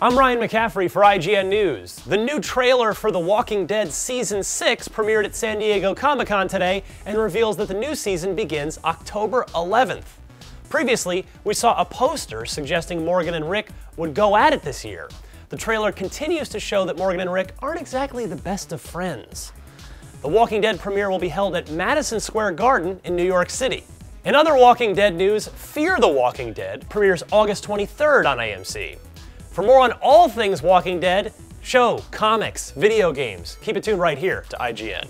I'm Ryan McCaffrey for IGN News. The new trailer for The Walking Dead Season 6 premiered at San Diego Comic-Con today and reveals that the new season begins October 11th. Previously, we saw a poster suggesting Morgan and Rick would go at it this year. The trailer continues to show that Morgan and Rick aren't exactly the best of friends. The Walking Dead premiere will be held at Madison Square Garden in New York City. In other Walking Dead news, Fear the Walking Dead premieres August 23rd on AMC. For more on all things Walking Dead, show, comics, video games, keep it tuned right here to IGN.